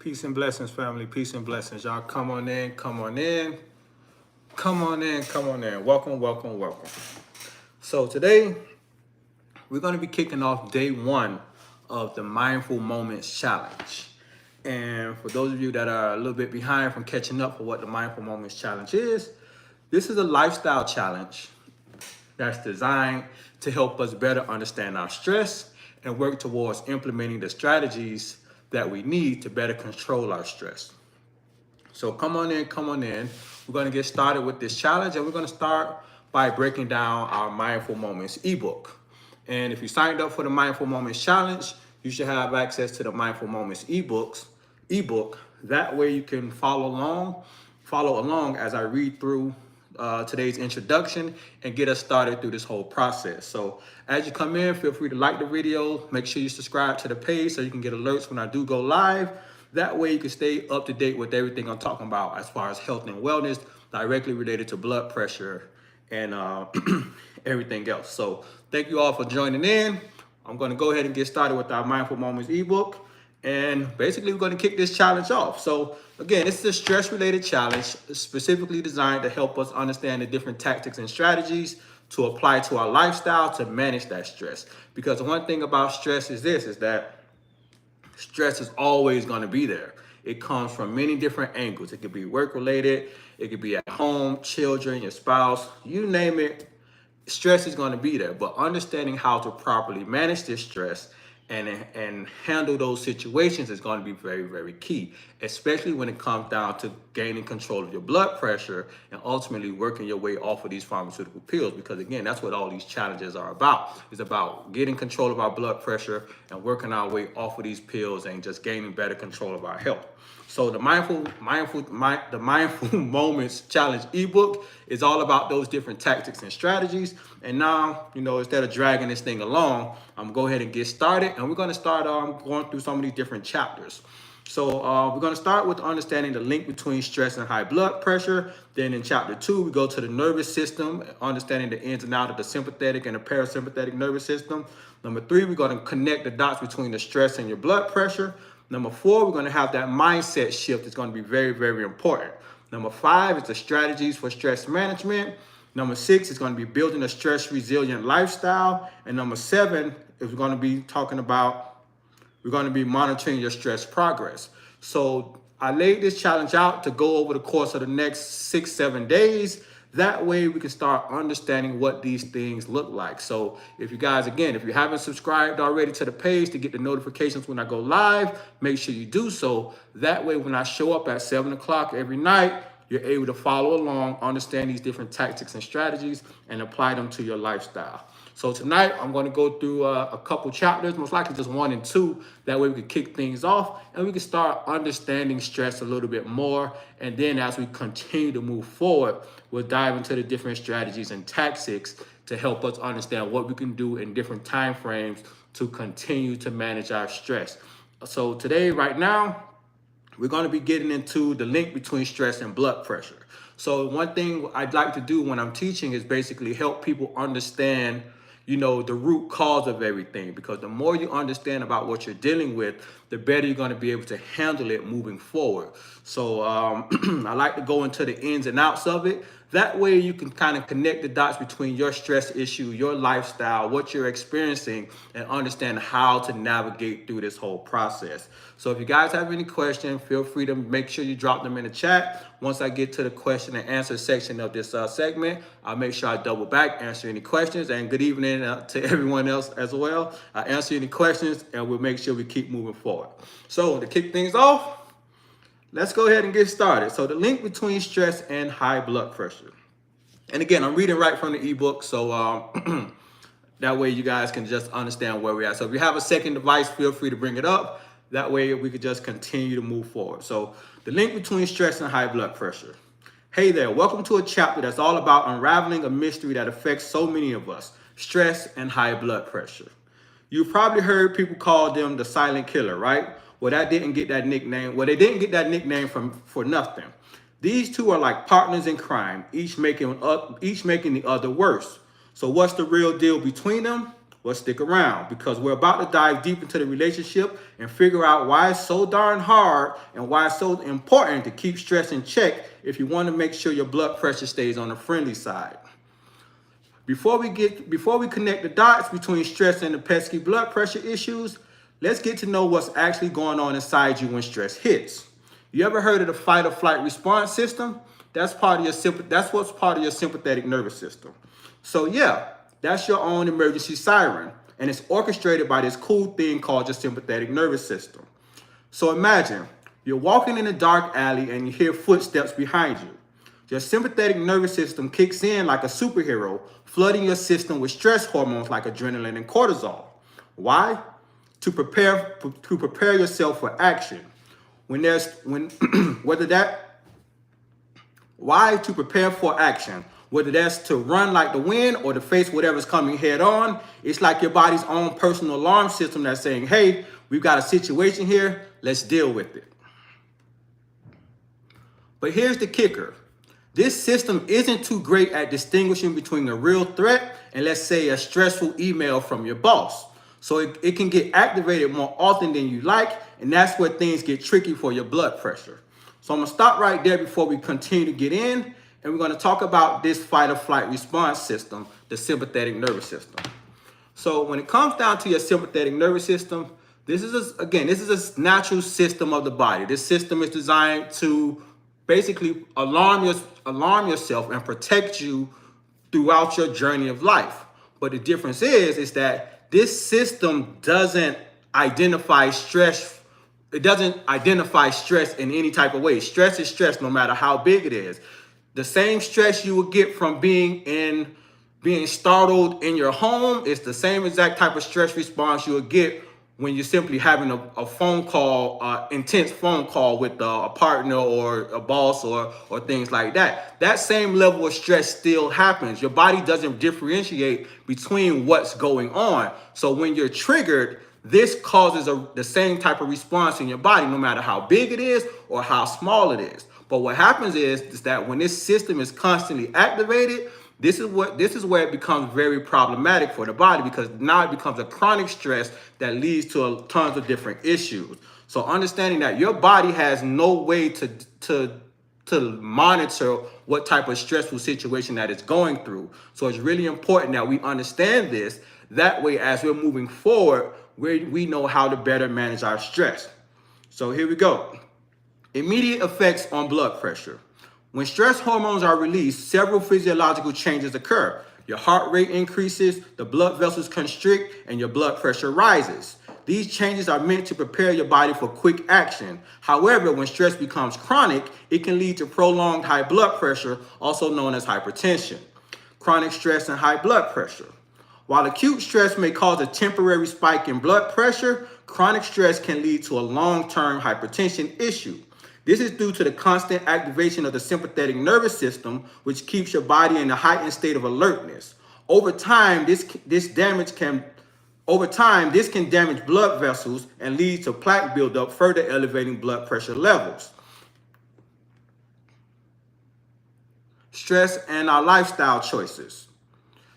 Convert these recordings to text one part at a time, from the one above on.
Peace and blessings, family. Peace and blessings. Y'all come on in, come on in, come on in, come on in. Welcome, welcome, welcome. So today we're going to be kicking off day one of the Mindful Moments Challenge. And for those of you that are a little bit behind from catching up for what the Mindful Moments Challenge is, this is a lifestyle challenge that's designed to help us better understand our stress and work towards implementing the strategies that we need to better control our stress. So come on in, come on in. We're gonna get started with this challenge, and we're gonna start by breaking down our Mindful Moments ebook. And if you signed up for the Mindful Moments Challenge, you should have access to the Mindful Moments ebook. That way you can follow along as I read through today's introduction and get us started through this whole process. So as you come in, feel free to like the video, make sure you subscribe to the page so you can get alerts when I do go live. That way you can stay up to date with everything I'm talking about as far as health and wellness directly related to blood pressure and everything else. So thank you all for joining in. I'm going to go ahead and get started with our Mindful Moments ebook. And basically, we're going to kick this challenge off. So again, this is a stress-related challenge specifically designed to help us understand the different tactics and strategies to apply to our lifestyle to manage that stress. Because one thing about stress is that stress is always going to be there. It comes from many different angles. It could be work-related. It could be at home, children, your spouse, you name it. Stress is going to be there. But understanding how to properly manage this stress and handle those situations is going to be very, very key, especially when it comes down to gaining control of your blood pressure and ultimately working your way off of these pharmaceutical pills. Because again, that's what all these challenges are about. It's about getting control of our blood pressure and working our way off of these pills and just gaining better control of our health. So the Mindful Moments Challenge ebook is all about those different tactics and strategies. And now, instead of dragging this thing along, I'm gonna go ahead and get started. And we're gonna start going through some of these different chapters. So we're gonna start with understanding the link between stress and high blood pressure. Then in chapter 2, we go to the nervous system, understanding the ins and outs of the sympathetic and the parasympathetic nervous system. Number 3, we're gonna connect the dots between the stress and your blood pressure. Number 4, we're going to have that mindset shift. It's going to be very, very important. Number 5 is the strategies for stress management. Number 6 is going to be building a stress resilient lifestyle. And number 7 is we're going to be monitoring your stress progress. So I laid this challenge out to go over the course of the next 6-7 days. That way we can start understanding what these things look like. So if you guys, again, if you haven't subscribed already to the page to get the notifications when I go live, make sure you do so. That way when I show up at 7 o'clock every night, you're able to follow along, understand these different tactics and strategies, and apply them to your lifestyle. So tonight, I'm going to go through a couple chapters, most likely just 1 and 2. That way we can kick things off and we can start understanding stress a little bit more. And then as we continue to move forward, we'll dive into the different strategies and tactics to help us understand what we can do in different time frames to continue to manage our stress. So today, right now, we're going to be getting into the link between stress and blood pressure. So one thing I'd like to do when I'm teaching is basically help people understand the root cause of everything, because the more you understand about what you're dealing with, the better you're going to be able to handle it moving forward. So I like to go into the ins and outs of it. That way you can kind of connect the dots between your stress issue, your lifestyle, what you're experiencing, and understand how to navigate through this whole process. So if you guys have any questions, feel free to make sure you drop them in the chat. Once I get to the question and answer section of this segment, I'll make sure I double back, answer any questions. And good evening to everyone else as well. I'll answer any questions and we'll make sure we keep moving forward. So to kick things off, let's go ahead and get started. So the link between stress and high blood pressure. And again, I'm reading right from the ebook, so that way you guys can just understand where we're at. So if you have a second device, feel free to bring it up. That way we could just continue to move forward. So the link between stress and high blood pressure. Hey there, welcome to a chapter that's all about unraveling a mystery that affects so many of us, stress and high blood pressure. You've probably heard people call them the silent killer, right? Well, they didn't get that nickname for nothing. These two are like partners in crime, each making the other worse. So what's the real deal between them? Well, stick around because we're about to dive deep into the relationship and figure out why it's so darn hard and why it's so important to keep stress in check if you want to make sure your blood pressure stays on the friendly side. Before we connect the dots between stress and the pesky blood pressure issues, let's get to know what's actually going on inside you when stress hits. You ever heard of the fight or flight response system? That's what's part of your sympathetic nervous system. So yeah, that's your own emergency siren, and it's orchestrated by this cool thing called your sympathetic nervous system. So imagine you're walking in a dark alley and you hear footsteps behind you. Your sympathetic nervous system kicks in like a superhero, flooding your system with stress hormones like adrenaline and cortisol. Why? To prepare yourself for action. Why? To prepare for action. Whether that's to run like the wind or to face whatever's coming head on, it's like your body's own personal alarm system that's saying, hey, we've got a situation here, let's deal with it. But here's the kicker. This system isn't too great at distinguishing between a real threat and, let's say, a stressful email from your boss. So it can get activated more often than you like, and that's where things get tricky for your blood pressure. So I'm gonna stop right there before we continue to get in, and we're gonna talk about this fight or flight response system, the sympathetic nervous system. So when it comes down to your sympathetic nervous system, this is a natural system of the body. This system is designed to basically alarm yourself and protect you throughout your journey of life. But the difference is that this system doesn't identify stress. It doesn't identify stress in any type of way. Stress is stress no matter how big it is. The same stress you would get from being startled in your home is the same exact type of stress response you would get when you're simply having a phone call, intense phone call with a partner or a boss or things like that. That same level of stress still happens. Your body doesn't differentiate between what's going on. So when you're triggered, this causes the same type of response in your body, no matter how big it is or how small it is. But what happens is that when this system is constantly activated, this is where it becomes very problematic for the body, because now it becomes a chronic stress that leads to tons of different issues. So understanding that your body has no way to monitor what type of stressful situation that it's going through. So it's really important that we understand this. That way, as we're moving forward, we know how to better manage our stress. So here we go. Immediate effects on blood pressure. When stress hormones are released, several physiological changes occur. Your heart rate increases, the blood vessels constrict, and your blood pressure rises. These changes are meant to prepare your body for quick action. However, when stress becomes chronic, it can lead to prolonged high blood pressure, also known as hypertension. Chronic stress and high blood pressure. While acute stress may cause a temporary spike in blood pressure, chronic stress can lead to a long-term hypertension issue. This is due to the constant activation of the sympathetic nervous system, which keeps your body in a heightened state of alertness. Over time, this can damage blood vessels and lead to plaque buildup, further elevating blood pressure levels. Stress and our lifestyle choices.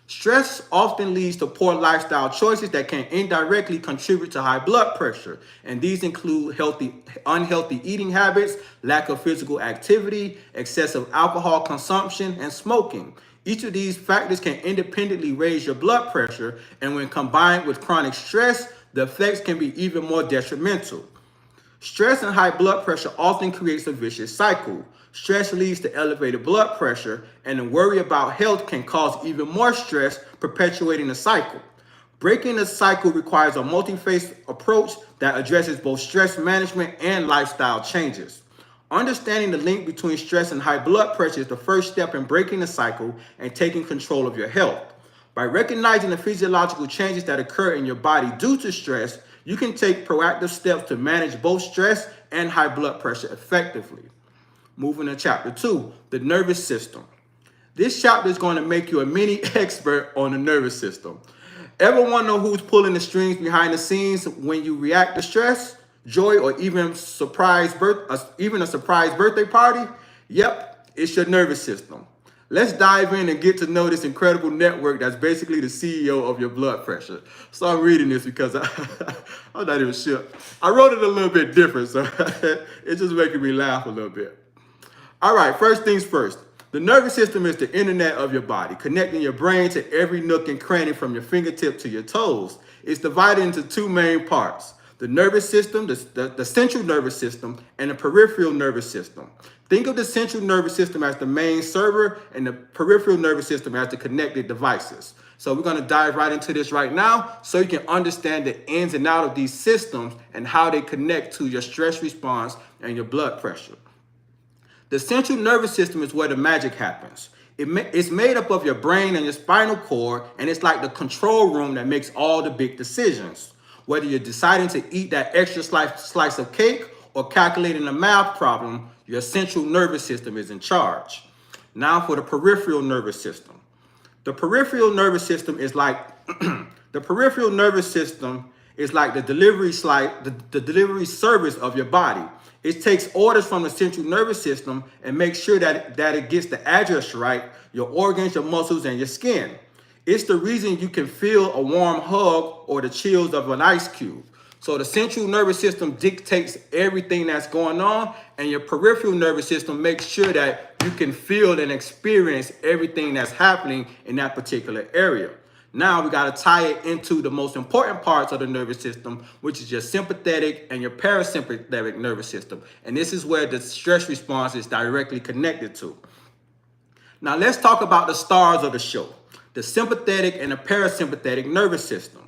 Stress often leads to poor lifestyle choices that can indirectly contribute to high blood pressure. And these include unhealthy eating habits, lack of physical activity, excessive alcohol consumption, and smoking. Each of these factors can independently raise your blood pressure, and when combined with chronic stress, the effects can be even more detrimental. Stress and high blood pressure often creates a vicious cycle. Stress leads to elevated blood pressure, and the worry about health can cause even more stress, perpetuating the cycle. Breaking the cycle requires a multi-phase approach that addresses both stress management and lifestyle changes. Understanding the link between stress and high blood pressure is the first step in breaking the cycle and taking control of your health. By recognizing the physiological changes that occur in your body due to stress, you can take proactive steps to manage both stress and high blood pressure effectively. Moving to chapter 2, the nervous system. This chapter is going to make you a mini expert on the nervous system. Ever want to know who's pulling the strings behind the scenes when you react to stress, joy, or even a surprise birthday party? Yep, it's your nervous system. Let's dive in and get to know this incredible network that's basically the CEO of your blood pressure. So I'm reading this because I'm not even sure. I wrote it a little bit different, so it's just making me laugh a little bit. All right, first things first. The nervous system is the internet of your body, connecting your brain to every nook and cranny from your fingertip to your toes. It's divided into two main parts: the nervous system, the central nervous system, and the peripheral nervous system. Think of the central nervous system as the main server and the peripheral nervous system as the connected devices. So we're going to dive right into this right now so you can understand the ins and outs of these systems and how they connect to your stress response and your blood pressure. The central nervous system is where the magic happens. It's made up of your brain and your spinal cord, and it's like the control room that makes all the big decisions. Whether you're deciding to eat that extra slice of cake or calculating a math problem, your central nervous system is in charge. Now for the peripheral nervous system. The peripheral nervous system is like the peripheral nervous system is like the the delivery service of your body. It takes orders from the central nervous system and makes sure that it gets the address right, your organs, your muscles, and your skin. It's the reason you can feel a warm hug or the chills of an ice cube. So the central nervous system dictates everything that's going on, and your peripheral nervous system makes sure that you can feel and experience everything that's happening in that particular area. Now we got to tie it into the most important parts of the nervous system, which is your sympathetic and your parasympathetic nervous system. And this is where the stress response is directly connected to. Now let's talk about the stars of the show, the sympathetic and the parasympathetic nervous system.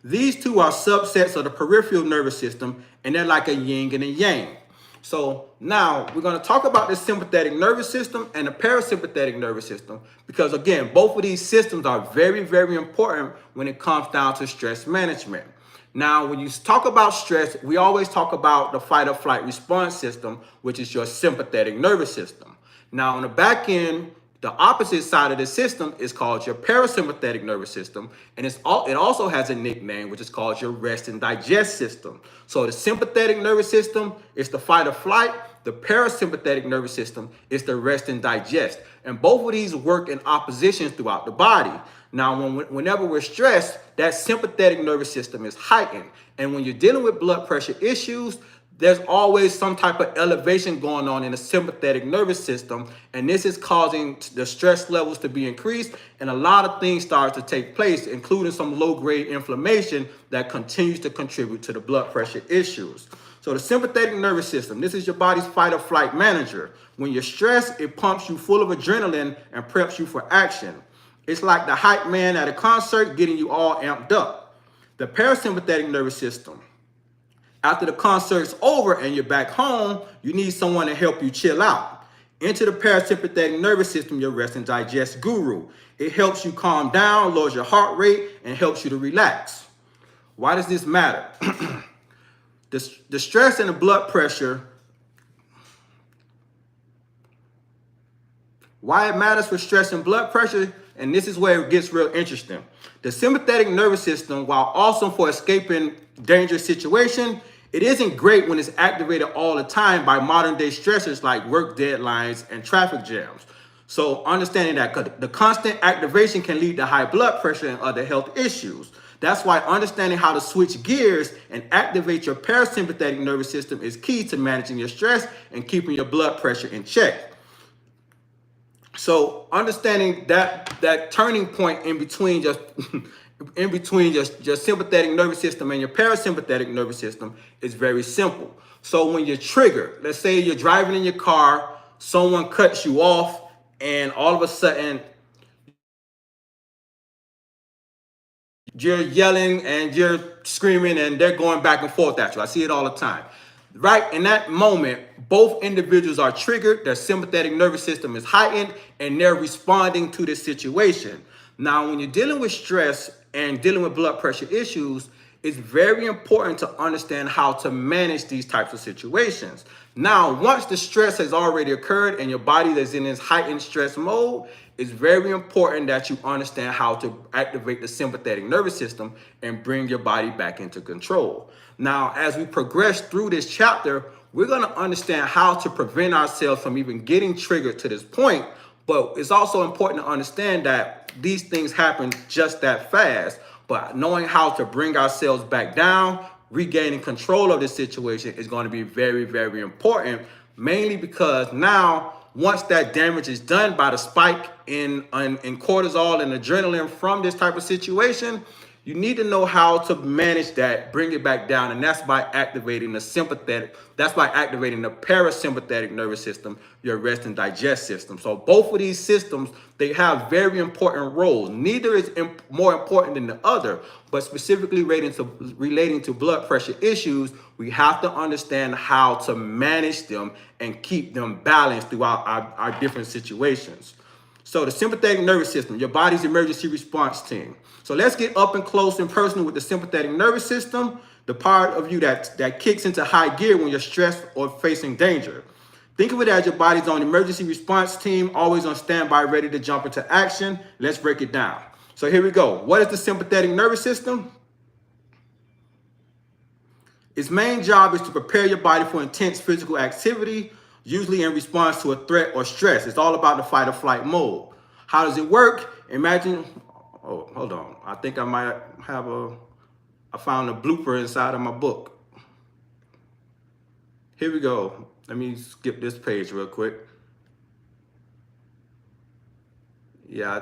These two are subsets of the peripheral nervous system, and they're like a yin and a yang. So now we're going to talk about the sympathetic nervous system and the parasympathetic nervous system, because again, both of these systems are very, very important when it comes down to stress management. Now, when you talk about stress, we always talk about the fight or flight response system, which is your sympathetic nervous system. Now, on the back end, the opposite side of the system is called your parasympathetic nervous system, and it also has a nickname, which is called your rest and digest system. So the sympathetic nervous system is the fight or flight. The parasympathetic nervous system is the rest and digest. And both of these work in opposition throughout the body. Now, whenever we're stressed, that sympathetic nervous system is heightened. And when you're dealing with blood pressure issues, there's always some type of elevation going on in the sympathetic nervous system, and this is causing the stress levels to be increased, and a lot of things start to take place, including some low-grade inflammation that continues to contribute to the blood pressure issues. So the sympathetic nervous system, this is your body's fight or flight manager. When you're stressed, it pumps you full of adrenaline and preps you for action. It's like the hype man at a concert getting you all amped up. The parasympathetic nervous system, after the concert's over and you're back home, you need someone to help you chill out. Enter the parasympathetic nervous system, your rest and digest guru. It helps you calm down, lowers your heart rate, and helps you to relax. Why does this matter? The stress and the blood pressure, why it matters for stress and blood pressure, and this is where it gets real interesting. The sympathetic nervous system, while awesome for escaping dangerous situation, it isn't great when it's activated all the time by modern day stressors like work deadlines and traffic jams. So understanding that the constant activation can lead to high blood pressure and other health issues. That's why understanding how to switch gears and activate your parasympathetic nervous system is key to managing your stress and keeping your blood pressure in check. So understanding that turning point in between just your sympathetic nervous system and your parasympathetic nervous system is very simple. So when you're triggered, let's say you're driving in your car, someone cuts you off, and all of a sudden you're yelling and you're screaming and they're going back and forth at you. I see it all the time. Right in that moment, both individuals are triggered, their sympathetic nervous system is heightened, and they're responding to this situation. Now, when you're dealing with stress and dealing with blood pressure issues, it's very important to understand how to manage these types of situations. Now, once the stress has already occurred and your body is in this heightened stress mode, it's very important that you understand how to activate the sympathetic nervous system and bring your body back into control. Now, as we progress through this chapter, we're going to understand how to prevent ourselves from even getting triggered to this point. But it's also important to understand that these things happen just that fast. But knowing how to bring ourselves back down, regaining control of the situation is going to be very, very important, mainly because now, once that damage is done by the spike in cortisol and adrenaline from this type of situation, you need to know how to manage that, bring it back down, and that's by activating the sympathetic. That's by activating the parasympathetic nervous system, your rest and digest system. So both of these systems, they have very important roles. Neither is more important than the other, but specifically relating to blood pressure issues, we have to understand how to manage them and keep them balanced throughout our different situations. So the sympathetic nervous system, your body's emergency response team. So let's get up and close and personal with the sympathetic nervous system, the part of you that kicks into high gear when you're stressed or facing danger. Think of it as your body's own emergency response team, always on standby, ready to jump into action. Let's break it down. So here we go. What is the sympathetic nervous system? Its main job is to prepare your body for intense physical activity, usually in response to a threat or stress. It's all about the fight or flight mode. How does it work? Imagine, oh, hold on. I think I might have I found a blooper inside of my book. Here we go. Let me skip this page real quick. Yeah,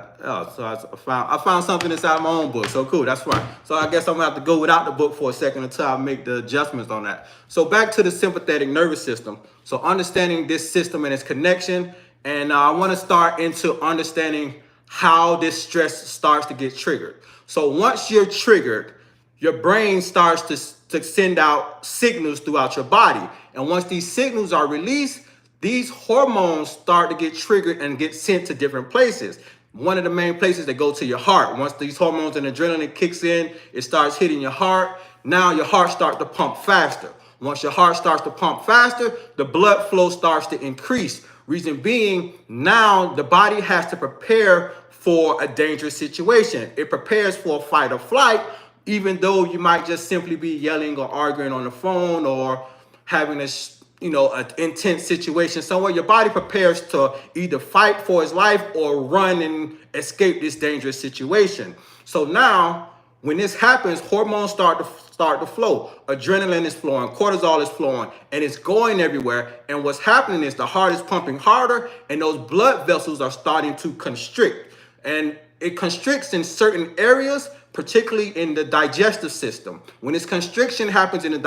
so I found something inside my own book. So cool, that's fine. So I guess I'm gonna have to go without the book for a second until I make the adjustments on that. So back to the sympathetic nervous system. So understanding this system and its connection, and I want to start into understanding how this stress starts to get triggered. So once you're triggered, your brain starts to send out signals throughout your body, and once these signals are released, these hormones start to get triggered and get sent to different places. One of the main places that go to your heart. Once these hormones and adrenaline kicks in, it starts hitting your heart. Now your heart starts to pump faster. Once your heart starts to pump faster, the blood flow starts to increase. Reason being, now the body has to prepare for a dangerous situation. It prepares for a fight or flight, even though you might just simply be yelling or arguing on the phone or having an intense situation somewhere. Your body prepares to either fight for its life or run and escape this dangerous situation. So now, when this happens, hormones start to flow. Adrenaline is flowing, cortisol is flowing, and it's going everywhere. And what's happening is the heart is pumping harder, and those blood vessels are starting to constrict. And it constricts in certain areas, particularly in the digestive system. When this constriction happens in the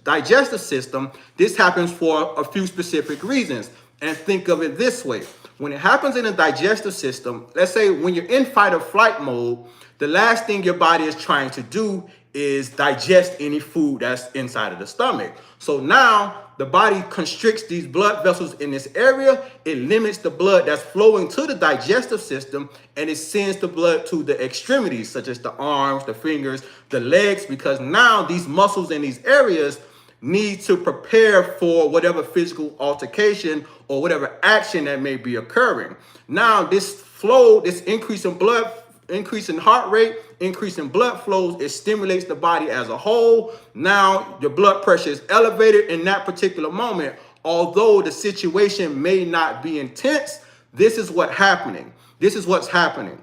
digestive system, this happens for a few specific reasons. And think of it this way. When it happens in the digestive system, let's say when you're in fight or flight mode, the last thing your body is trying to do is digest any food that's inside of the stomach. So now the body constricts these blood vessels in this area. It limits the blood that's flowing to the digestive system, and it sends the blood to the extremities, such as the arms, the fingers, the legs, because now these muscles in these areas need to prepare for whatever physical altercation or whatever action that may be occurring. Now this flow, this increase in blood, increase in heart rate, increase in blood flows, it stimulates the body as a whole. Now your blood pressure is elevated in that particular moment. Although the situation may not be intense, this is what's happening. This is what's happening.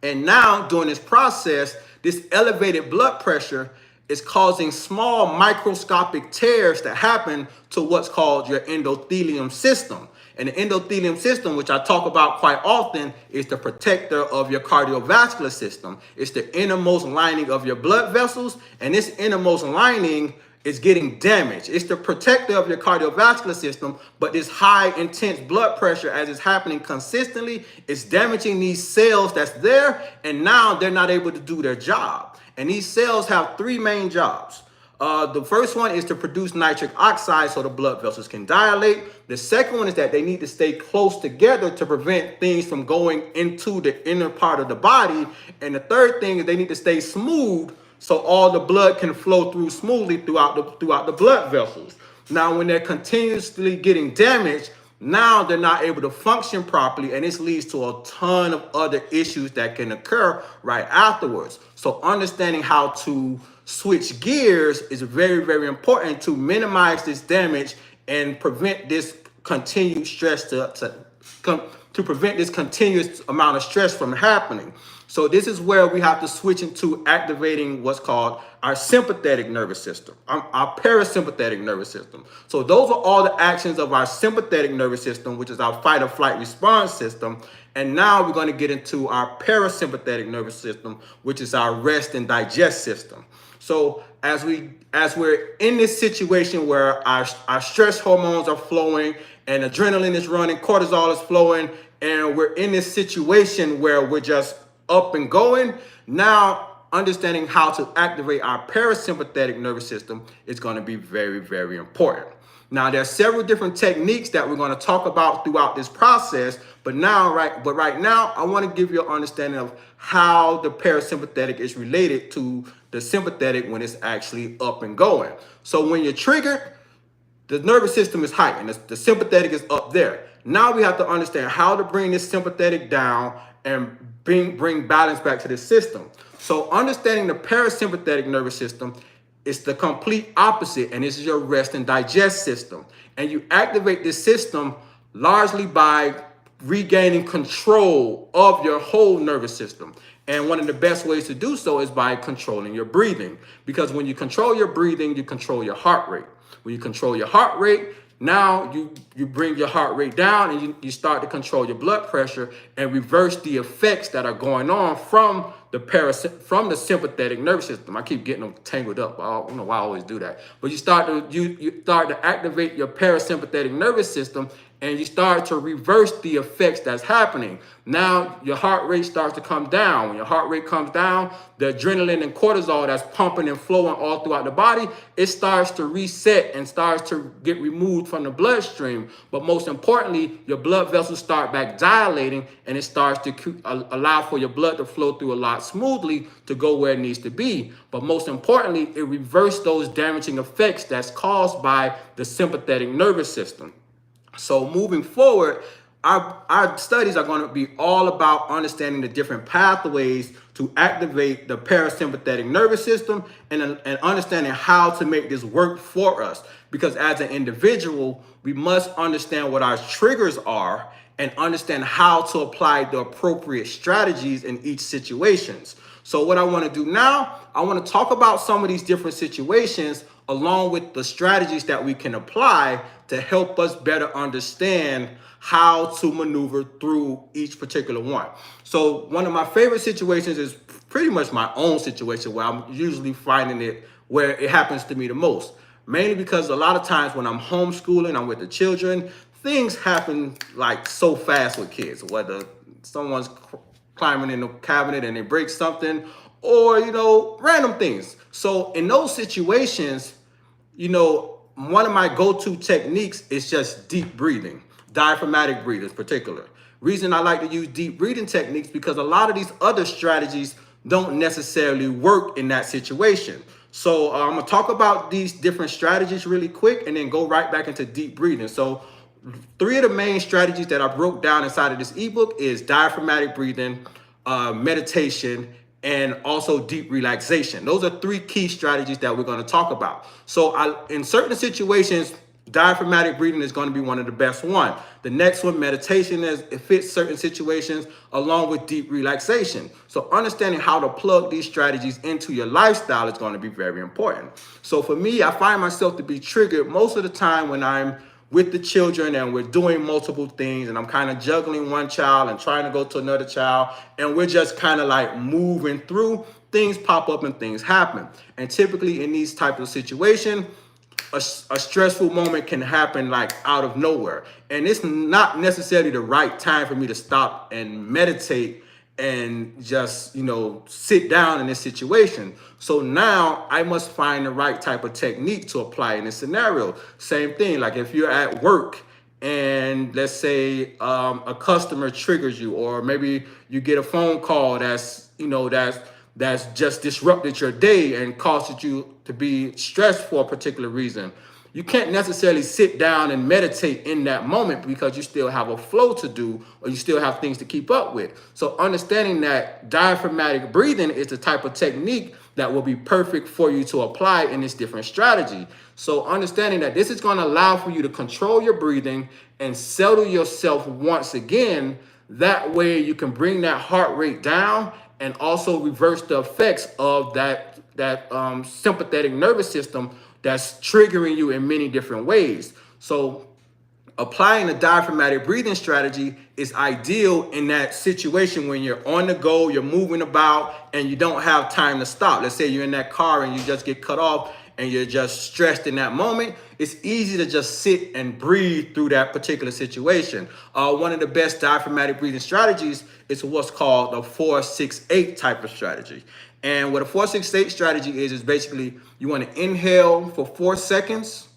And now during this process, this elevated blood pressure is causing small microscopic tears that happen to what's called your endothelium system. And the endothelium system, which I talk about quite often, is the protector of your cardiovascular system. It's the innermost lining of your blood vessels, and this innermost lining is getting damaged. It's the protector of your cardiovascular system, but this high intense blood pressure, as it's happening consistently, is damaging these cells that's there, and now they're not able to do their job. And these cells have three main jobs. The first one is to produce nitric oxide so the blood vessels can dilate. The second one is that they need to stay close together to prevent things from going into the inner part of the body. And the third thing is they need to stay smooth so all the blood can flow through smoothly throughout the blood vessels. Now, when they're continuously getting damaged, now they're not able to function properly, and this leads to a ton of other issues that can occur right afterwards. So understanding how to switch gears is very, very important to minimize this damage and prevent this continued stress to to prevent this continuous amount of stress from happening. So this is where we have to switch into activating what's called our sympathetic nervous system, our parasympathetic nervous system. So those are all the actions of our sympathetic nervous system, which is our fight or flight response system. And now we're going to get into our parasympathetic nervous system, which is our rest and digest system. So as we're in this situation where our stress hormones are flowing and adrenaline is running, cortisol is flowing, and we're in this situation where we're just up and going, now understanding how to activate our parasympathetic nervous system is going to be very, very important. Now, there are several different techniques that we're going to talk about throughout this process, but right now, I want to give you an understanding of how the parasympathetic is related to the sympathetic when it's actually up and going. So when you're triggered, the nervous system is heightened. The sympathetic is up there. Now we have to understand how to bring this sympathetic down and bring balance back to the system. So understanding the parasympathetic nervous system is the complete opposite, and this is your rest and digest system. And you activate this system largely by regaining control of your whole nervous system. And one of the best ways to do so is by controlling your breathing. Because when you control your breathing, you control your heart rate. When you control your heart rate, now you bring your heart rate down and you start to control your blood pressure and reverse the effects that are going on from the sympathetic nervous system. I keep getting them tangled up. I don't know why I always do that. But you start to activate your parasympathetic nervous system, and you start to reverse the effects that's happening. Now your heart rate starts to come down. When your heart rate comes down, the adrenaline and cortisol that's pumping and flowing all throughout the body, it starts to reset and starts to get removed from the bloodstream. But most importantly, your blood vessels start back dilating, and it starts to allow for your blood to flow through a lot smoothly to go where it needs to be. But most importantly, it reverses those damaging effects that's caused by the sympathetic nervous system. So moving forward, our studies are going to be all about understanding the different pathways to activate the parasympathetic nervous system and understanding how to make this work for us. Because as an individual, we must understand what our triggers are and understand how to apply the appropriate strategies in each situations. So what I want to do now, I want to talk about some of these different situations along with the strategies that we can apply to help us better understand how to maneuver through each particular one. So one of my favorite situations is pretty much my own situation where I'm usually finding it where it happens to me the most. Mainly because a lot of times when I'm homeschooling, I'm with the children, things happen like so fast with kids, whether someone's climbing in the cabinet and they break something, or, random things. So in those situations, one of my go-to techniques is just deep breathing, diaphragmatic breathing in particular. Reason I like to use deep breathing techniques because a lot of these other strategies don't necessarily work in that situation. So I'm gonna talk about these different strategies really quick and then go right back into deep breathing. So 3 of the main strategies that I broke down inside of this ebook is diaphragmatic breathing, meditation, and also deep relaxation. Those are 3 key strategies that we're going to talk about. So in certain situations, diaphragmatic breathing is going to be one of the best one. The next one, meditation, it fits certain situations along with deep relaxation. So understanding how to plug these strategies into your lifestyle is going to be very important. So for me, I find myself to be triggered most of the time when I'm with the children and we're doing multiple things and I'm kind of juggling one child and trying to go to another child, and we're just kind of like moving through, things pop up and things happen. And typically in these types of situations, a stressful moment can happen like out of nowhere. And it's not necessarily the right time for me to stop and meditate and just, sit down in this situation. So now I must find the right type of technique to apply in this scenario. Same thing, like if you're at work and let's say a customer triggers you, or maybe you get a phone call that's just disrupted your day and caused you to be stressed for a particular reason. You can't necessarily sit down and meditate in that moment because you still have a flow to do, or you still have things to keep up with. So understanding that diaphragmatic breathing is the type of technique that will be perfect for you to apply in this different strategy. So understanding that this is going to allow for you to control your breathing and settle yourself once again. That way you can bring that heart rate down and also reverse the effects of that sympathetic nervous system that's triggering you in many different ways. So applying the diaphragmatic breathing strategy is ideal in that situation when you're on the go, you're moving about, and you don't have time to stop. Let's say you're in that car and you just get cut off and you're just stressed in that moment. It's easy to just sit and breathe through that particular situation. One of the best diaphragmatic breathing strategies is what's called the 4-6-8 type of strategy. And what a 4-6-8 strategy is basically you want to inhale for 4 seconds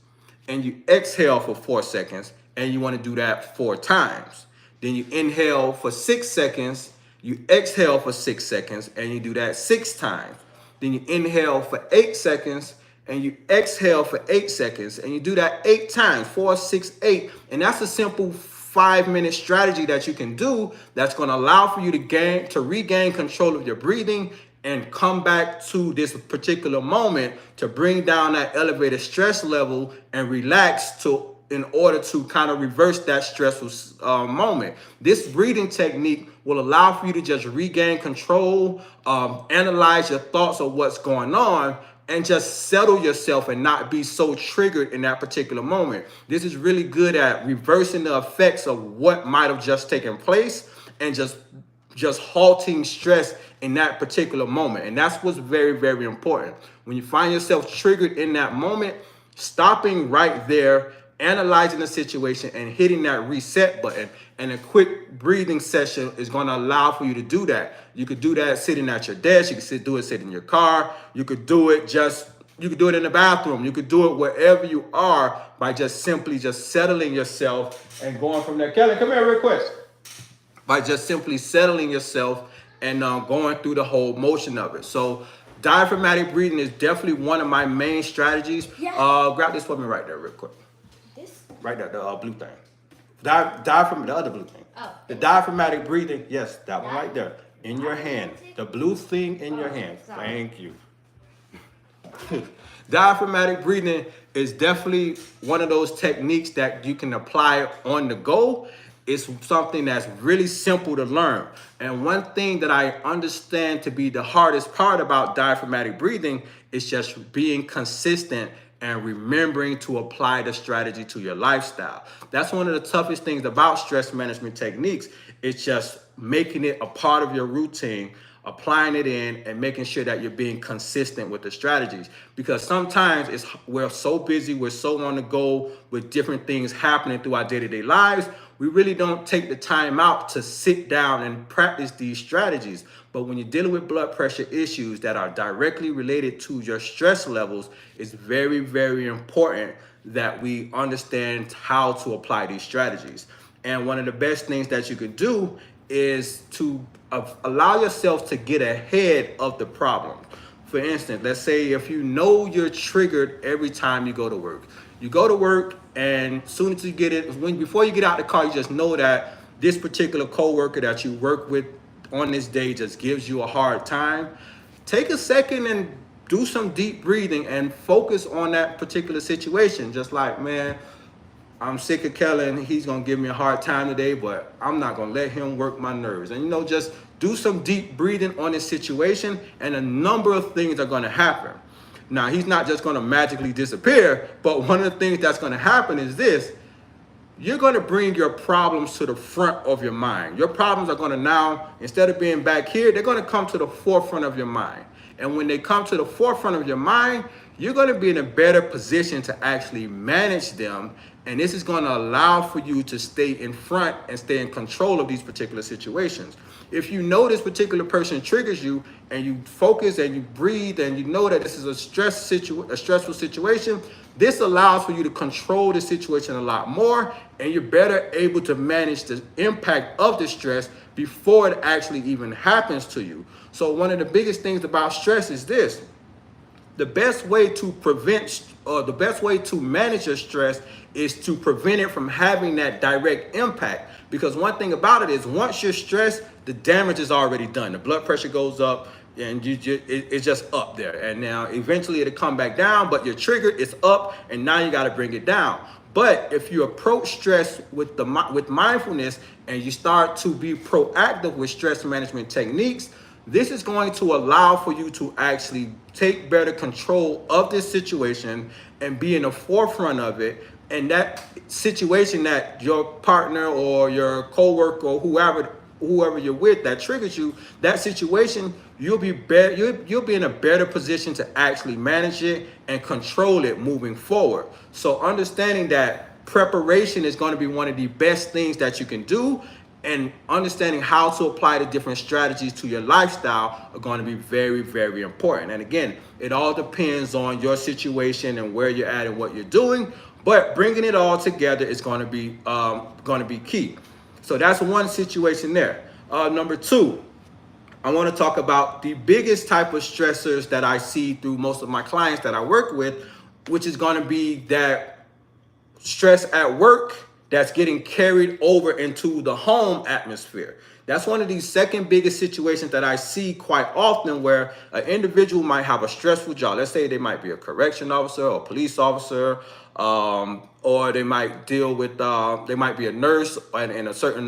and you exhale for 4 seconds, and you want to do that 4 times. Then you inhale for 6 seconds, you exhale for 6 seconds, and you do that 6 times. Then you inhale for 8 seconds, and you exhale for 8 seconds, and you do that 8 times, 4, 6, 8. And that's a simple 5-minute strategy that you can do that's going to allow for you to regain control of your breathing and come back to this particular moment to bring down that elevated stress level and relax in order to kind of reverse that stressful moment. This breathing technique will allow for you to just regain control, analyze your thoughts of what's going on, and just settle yourself and not be so triggered in that particular moment. This is really good at reversing the effects of what might have just taken place and just halting stress in that particular moment. And that's what's very, very important. When you find yourself triggered in that moment, stopping right there, analyzing the situation and hitting that reset button, and a quick breathing session is going to allow for you to do that. You could do that sitting at your desk. You could do it sitting in your car. You could do it in the bathroom. You could do it wherever you are by just simply settling yourself and going from there. Kelly, come here real quick. By just simply settling yourself and going through the whole motion of it. So diaphragmatic breathing is definitely one of my main strategies. Yeah. Grab this for me right there real quick. This? Right there, the blue thing. Diaphragm, the other blue thing. Oh. The diaphragmatic breathing, yes, that one right there. In your hand. The blue thing in your hand. Sorry. Thank you. Diaphragmatic breathing is definitely one of those techniques that you can apply on the go. It's something that's really simple to learn. And one thing that I understand to be the hardest part about diaphragmatic breathing is just being consistent and remembering to apply the strategy to your lifestyle. That's one of the toughest things about stress management techniques. It's just making it a part of your routine, applying it in, and making sure that you're being consistent with the strategies. Because sometimes we're so busy, we're so on the go with different things happening through our day-to-day lives, we really don't take the time out to sit down and practice these strategies. But when you're dealing with blood pressure issues that are directly related to your stress levels, it's very, very important that we understand how to apply these strategies. And one of the best things that you can do is to allow yourself to get ahead of the problem. For instance, let's say if you know you're triggered every time you go to work. You go to work, and as soon as you get it, before you get out the car, you just know that this particular coworker that you work with on this day just gives you a hard time. Take a second and do some deep breathing and focus on that particular situation. Just like, man, I'm sick of Kellen. He's going to give me a hard time today, but I'm not going to let him work my nerves. And, just do some deep breathing on this situation, and a number of things are going to happen. Now, he's not just going to magically disappear, but one of the things that's going to happen is this. You're going to bring your problems to the front of your mind. Your problems are going to now, instead of being back here, they're going to come to the forefront of your mind. And when they come to the forefront of your mind, you're going to be in a better position to actually manage them. And this is going to allow for you to stay in front and stay in control of these particular situations. If you know this particular person triggers you, and you focus and you breathe and you know that this is a stressful situation, this allows for you to control the situation a lot more, and you're better able to manage the impact of the stress before it actually even happens to you. So one of the biggest things about stress is this. The best way to manage your stress is to prevent it from having that direct impact. Because one thing about it is once you're stressed, the damage is already done. The blood pressure goes up, and it's just up there, and now eventually it'll come back down, but your trigger is up, and now you got to bring it down. But if you approach stress with mindfulness, and you start to be proactive with stress management techniques, this is going to allow for you to actually take better control of this situation and be in the forefront of it. And that situation that your partner or your coworker or whoever you're with that triggers you, that situation, you'll be better, you'll be in a better position to actually manage it and control it moving forward. So understanding that preparation is going to be one of the best things that you can do, and understanding how to apply the different strategies to your lifestyle are going to be very, very important. And again, it all depends on your situation and where you're at and what you're doing, but bringing it all together is going to be key. So that's one situation there. Number two, I want to talk about the biggest type of stressors that I see through most of my clients that I work with, which is going to be that stress at work that's getting carried over into the home atmosphere. That's one of the second biggest situations that I see quite often, where an individual might have a stressful job. Let's say they might be a correction officer or police officer, or they might deal with, they might be a nurse in a certain,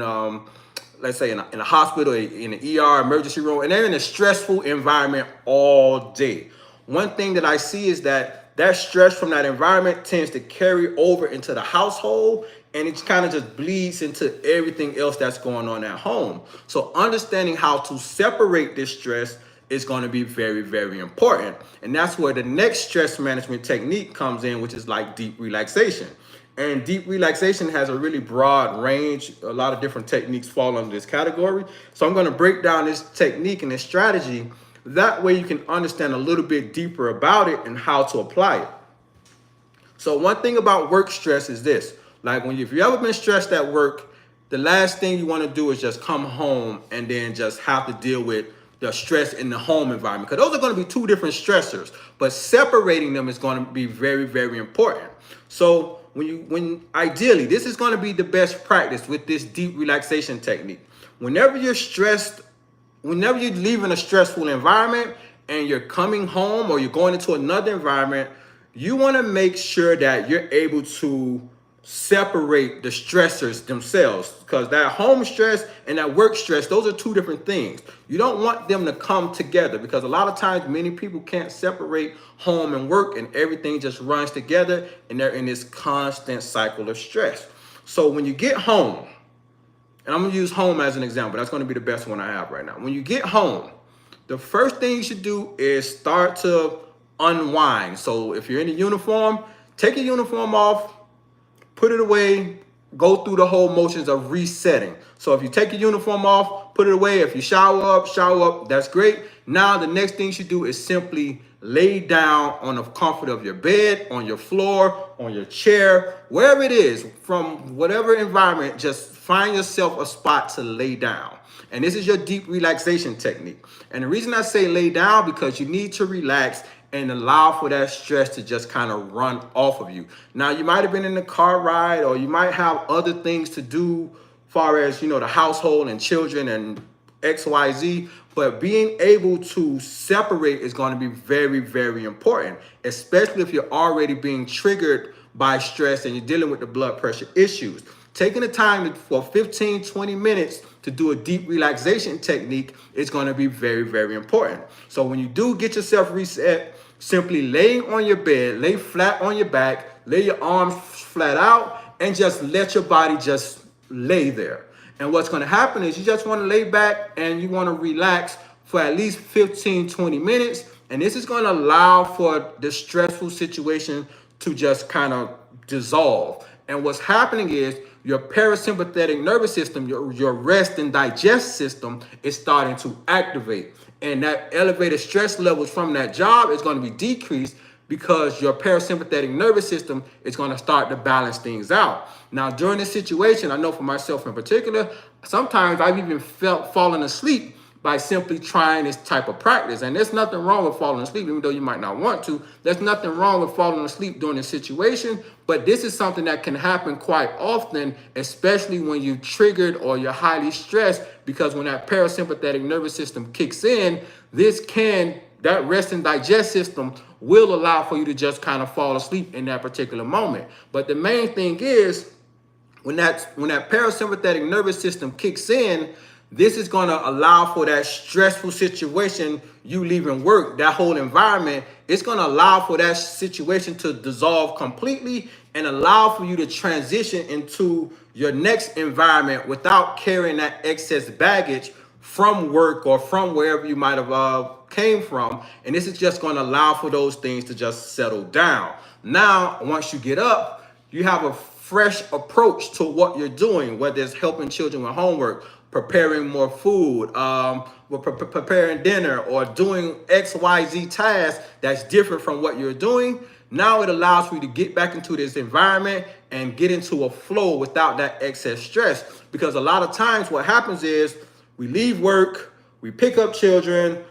let's say in a hospital, in an ER, emergency room, and they're in a stressful environment all day. One thing that I see is that stress from that environment tends to carry over into the household, and it kind of just bleeds into everything else that's going on at home. So understanding how to separate this stress is going to be very, very important. And that's where the next stress management technique comes in, which is like deep relaxation. And deep relaxation has a really broad range. A lot of different techniques fall under this category. So I'm going to break down this technique and this strategy. That way you can understand a little bit deeper about it and how to apply it. So one thing about work stress is this. Like if you've ever been stressed at work, the last thing you want to do is just come home and then just have to deal with the stress in the home environment, because those are going to be two different stressors, but separating them is going to be very, very important. So when ideally, this is going to be the best practice with this deep relaxation technique. Whenever you're stressed, whenever you're leaving a stressful environment and you're coming home or you're going into another environment, you want to make sure that you're able to separate the stressors themselves, because that home stress and that work stress, those are two different things. You don't want them to come together, because a lot of times many people can't separate home and work, and everything just runs together and they're in this constant cycle of stress. So when you get home, and I'm going to use home as an example, that's going to be the best one I have right now. When you get home, the first thing you should do is start to unwind. So if you're in a uniform, take your uniform off, put it away, go through the whole motions of resetting. So if you take your uniform off, put it away. If you shower up, that's great. Now the next thing you should do is simply lay down on the comfort of your bed, on your floor, on your chair, wherever it is, from whatever environment, just find yourself a spot to lay down. And this is your deep relaxation technique. And the reason I say lay down, because you need to relax and allow for that stress to just kind of run off of you. Now, you might have been in a car ride, or you might have other things to do, far as, the household and children and XYZ, but being able to separate is going to be very, very important, especially if you're already being triggered by stress and you're dealing with the blood pressure issues. Taking the time for 15, 20 minutes to do a deep relaxation technique is going to be very, very important. So when you do get yourself reset, simply lay on your bed, lay flat on your back, lay your arms flat out, and just let your body just lay there. And what's going to happen is you just want to lay back and you want to relax for at least 15, 20 minutes. And this is going to allow for the stressful situation to just kind of dissolve. And what's happening is your parasympathetic nervous system, your rest and digest system is starting to activate. And that elevated stress levels from that job is going to be decreased, because your parasympathetic nervous system is going to start to balance things out. Now, during this situation, I know for myself in particular, sometimes I've even felt falling asleep by simply trying this type of practice. And there's nothing wrong with falling asleep, even though you might not want to. There's nothing wrong with falling asleep during a situation, but this is something that can happen quite often, especially when you're triggered or you're highly stressed, because when that parasympathetic nervous system kicks in, that rest and digest system will allow for you to just kind of fall asleep in that particular moment. But the main thing is, when that parasympathetic nervous system kicks in, this is going to allow for that stressful situation, you leaving work, that whole environment. It's going to allow for that situation to dissolve completely and allow for you to transition into your next environment without carrying that excess baggage from work or from wherever you might have came from. And this is just going to allow for those things to just settle down. Now, once you get up, you have a fresh approach to what you're doing, whether it's helping children with homework, preparing more food, preparing dinner, or doing XYZ tasks that's different from what you're doing. Now it allows for you to get back into this environment and get into a flow without that excess stress. Because a lot of times what happens is we leave work, we pick up children,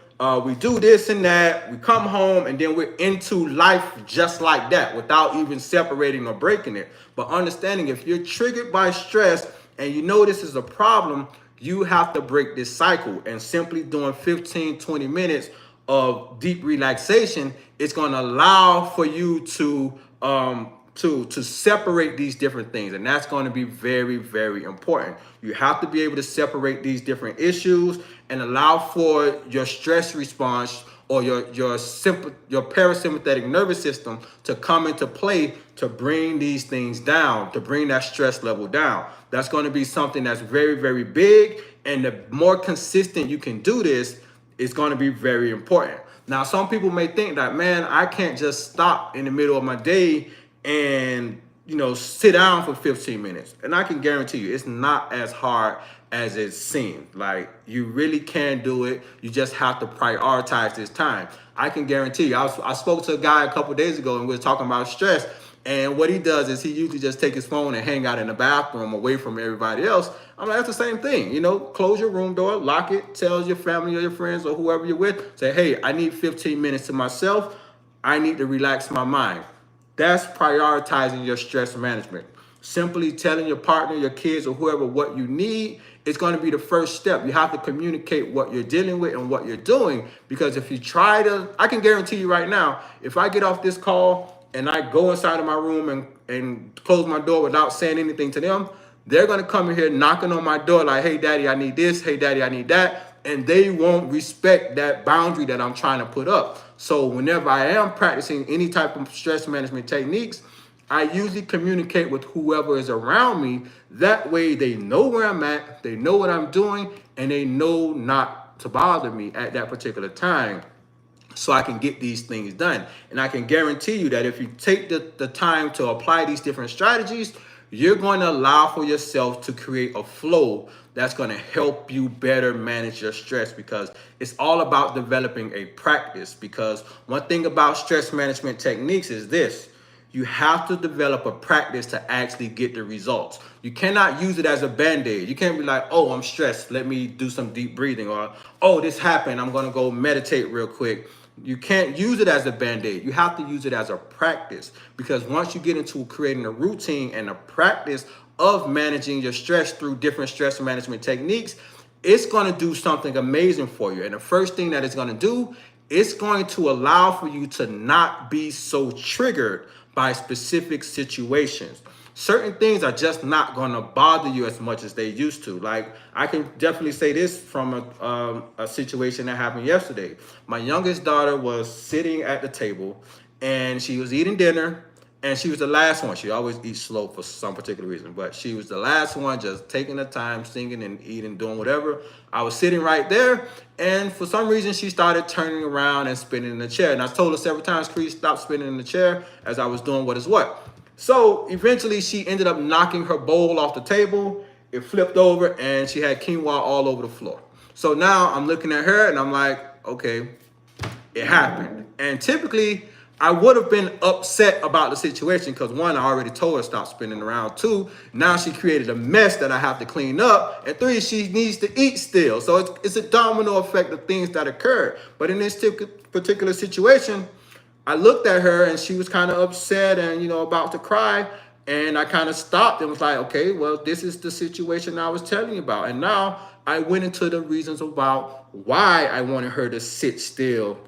we do this and that, we come home, and then we're into life just like that without even separating or breaking it. But understanding, if you're triggered by stress and you know this is a problem, you have to break this cycle. And simply doing 15, 20 minutes of deep relaxation, it's going to allow for you to separate these different things. And that's going to be very, very important. You have to be able to separate these different issues and allow for your stress response or your parasympathetic nervous system to come into play to bring these things down, to bring that stress level down. That's going to be something that's very, very big. And the more consistent you can do this, it's going to be very important. Now, some people may think that, man, I can't just stop in the middle of my day and, sit down for 15 minutes. And I can guarantee you, it's not as hard as it seems. Like, you really can do it. You just have to prioritize this time. I can guarantee you, I spoke to a guy a couple of days ago and we were talking about stress. And what he does is he usually just take his phone and hang out in the bathroom away from everybody else. I'm like, that's the same thing. Close your room door, lock it, tell your family or your friends or whoever you're with, say, hey, I need 15 minutes to myself. I need to relax my mind. That's prioritizing your stress management. Simply telling your partner, your kids, or whoever what you need is going to be the first step. You have to communicate what you're dealing with and what you're doing. Because if you I can guarantee you right now, if I get off this call and I go inside of my room and close my door without saying anything to them, they're going to come in here knocking on my door like, hey, daddy, I need this. Hey, daddy, I need that. And they won't respect that boundary that I'm trying to put up. So whenever I am practicing any type of stress management techniques, I usually communicate with whoever is around me. That way they know where I'm at, they know what I'm doing, and they know not to bother me at that particular time, so I can get these things done. And I can guarantee you that if you take the time to apply these different strategies, you're going to allow for yourself to create a flow that's going to help you better manage your stress, because it's all about developing a practice. Because one thing about stress management techniques is this: you have to develop a practice to actually get the results. You cannot use it as a band-aid. You can't be like, oh, I'm stressed, let me do some deep breathing, or oh, this happened, I'm going to go meditate real quick. You can't use it as a band-aid. You have to use it as a practice, because once you get into creating a routine and a practice of managing your stress through different stress management techniques, it's going to do something amazing for you. And the first thing that it's going to do, it's going to allow for you to not be so triggered by specific situations. Certain things are just not going to bother you as much as they used to. Like, I can definitely say this from a situation that happened yesterday. My youngest daughter was sitting at the table and she was eating dinner, and she was the last one. She always eats slow for some particular reason, but she was the last one, just taking the time, singing and eating, doing whatever. I was sitting right there, and for some reason, she started turning around and spinning in the chair. And I told her several times, Cree, stop spinning in the chair, as I was doing what is what. So eventually, she ended up knocking her bowl off the table. It flipped over, and she had quinoa all over the floor. So now I'm looking at her, and I'm like, okay, it happened. And typically, I would have been upset about the situation because one, I already told her stop spinning around. Two, now she created a mess that I have to clean up. And three, she needs to eat still. So it's a domino effect of things that occurred. But in this particular situation, I looked at her and she was kind of upset and, about to cry. And I kind of stopped and was like, okay, well, this is the situation I was telling you about. And now I went into the reasons about why I wanted her to sit still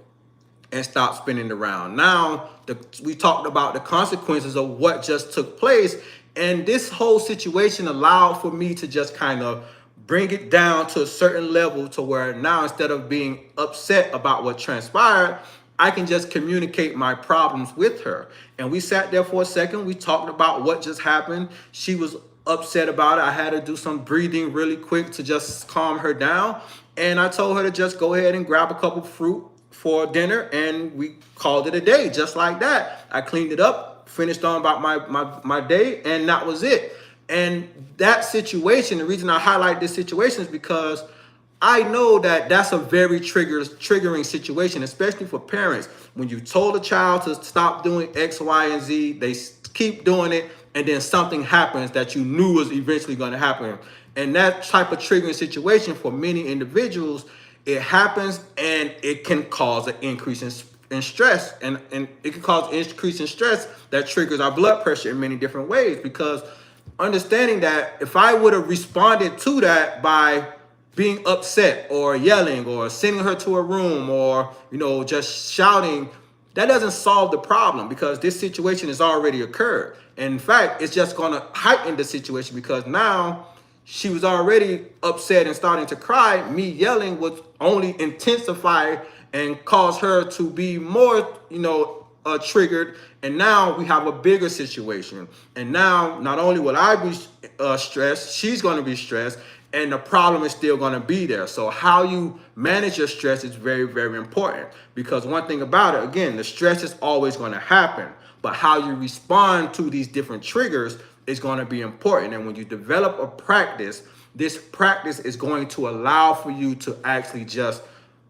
and stop spinning around. Now, we talked about the consequences of what just took place. And this whole situation allowed for me to just kind of bring it down to a certain level to where now, instead of being upset about what transpired, I can just communicate my problems with her. And we sat there for a second. We talked about what just happened. She was upset about it. I had to do some breathing really quick to just calm her down. And I told her to just go ahead and grab a couple fruit for dinner, and we called it a day. Just like that, I cleaned it up, finished on about my day, and that was it. And that situation, the reason I highlight this situation is because I know that that's a very triggering situation, especially for parents. When you told a child to stop doing X, Y, and Z, they keep doing it, and then something happens that you knew was eventually going to happen. And that type of triggering situation for many individuals, it happens and it can cause an increase in stress. And it can cause increase in stress that triggers our blood pressure in many different ways. Because understanding that if I would have responded to that by being upset or yelling or sending her to a room or, just shouting, that doesn't solve the problem because this situation has already occurred. And in fact, it's just going to heighten the situation because now she was already upset and starting to cry. Me yelling would only intensify and cause her to be more, triggered. And now we have a bigger situation. And now not only will I be stressed, she's going to be stressed. And the problem is still going to be there. So how you manage your stress is very, very important. Because one thing about it, again, the stress is always going to happen. But how you respond to these different triggers is going to be important. And when you develop a practice, this practice is going to allow for you to actually just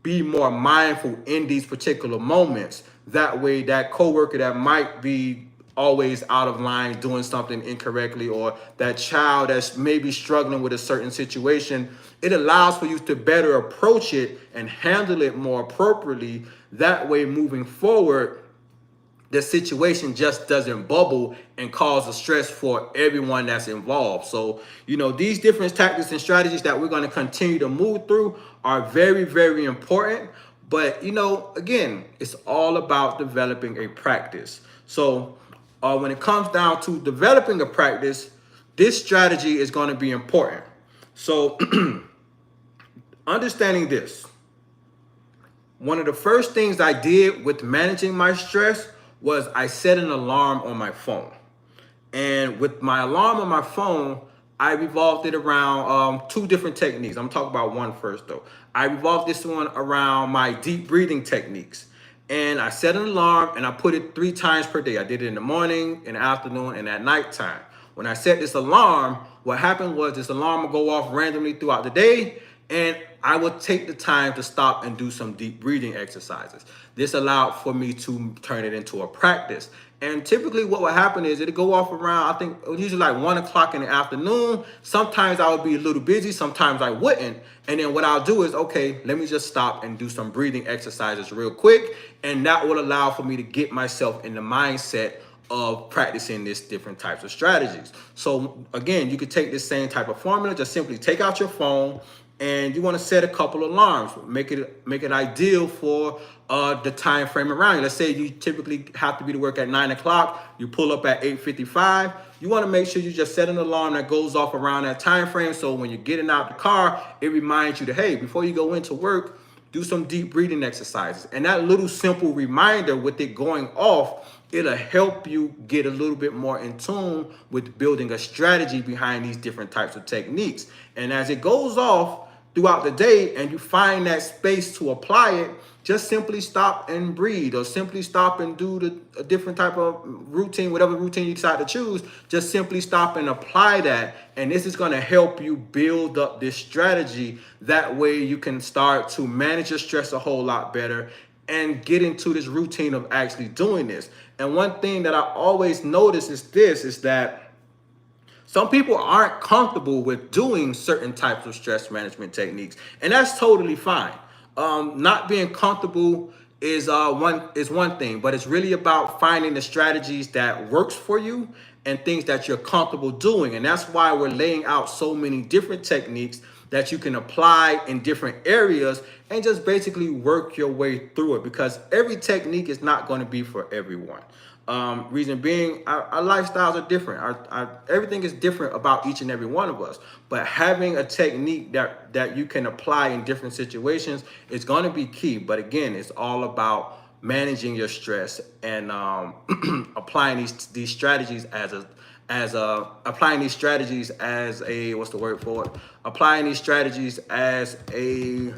be more mindful in these particular moments. That way, that coworker that might be always out of line doing something incorrectly, or that child that's maybe struggling with a certain situation, it allows for you to better approach it and handle it more appropriately. That way, moving forward, the situation just doesn't bubble and cause a stress for everyone that's involved. So, these different tactics and strategies that we're going to continue to move through are very, very important. But, again, it's all about developing a practice. So when it comes down to developing a practice, this strategy is going to be important. So understanding this, one of the first things I did with managing my stress was I set an alarm on my phone. And with my alarm on my phone, I revolved it around two different techniques. I'm talking about one first though. I revolved this one around my deep breathing techniques. And I set an alarm and I put it 3 times per day. I did it in the morning, in the afternoon, and at nighttime. When I set this alarm, what happened was this alarm would go off randomly throughout the day, and I would take the time to stop and do some deep breathing exercises. This allowed for me to turn it into a practice. And typically what would happen is it'd go off around, I think usually like 1 o'clock in the afternoon. Sometimes I would be a little busy, sometimes I wouldn't. And then what I'll do is, okay, let me just stop and do some breathing exercises real quick. And that will allow for me to get myself in the mindset of practicing this different types of strategies. So again, you could take this same type of formula, just simply take out your phone, and you want to set a couple of alarms. Make it ideal for the time frame around you. Let's say you typically have to be to work at 9 o'clock. You pull up at 8:55. You want to make sure you just set an alarm that goes off around that time frame. So when you're getting out the car, it reminds you to, hey, before you go into work, do some deep breathing exercises. And that little simple reminder with it going off, it'll help you get a little bit more in tune with building a strategy behind these different types of techniques. And as it goes off throughout the day and you find that space to apply it, just simply stop and breathe, or simply stop and do a different type of routine, whatever routine you decide to choose. Just simply stop and apply that. And this is going to help you build up this strategy. That way you can start to manage your stress a whole lot better. and get into this routine of actually doing this. And one thing that I always notice is that some people aren't comfortable with doing certain types of stress management techniques, and that's totally fine. Not being comfortable is one thing, but it's really about finding the strategies that works for you and things that you're comfortable doing. And that's why we're laying out so many different techniques that you can apply in different areas and just basically work your way through it, because every technique is not going to be for everyone. Reason being, our lifestyles are different. Everything is different about each and every one of us. But having a technique that you can apply in different situations is going to be key. But again, it's all about managing your stress and applying these strategies applying these strategies as a, what's the word for it? Applying these strategies as a,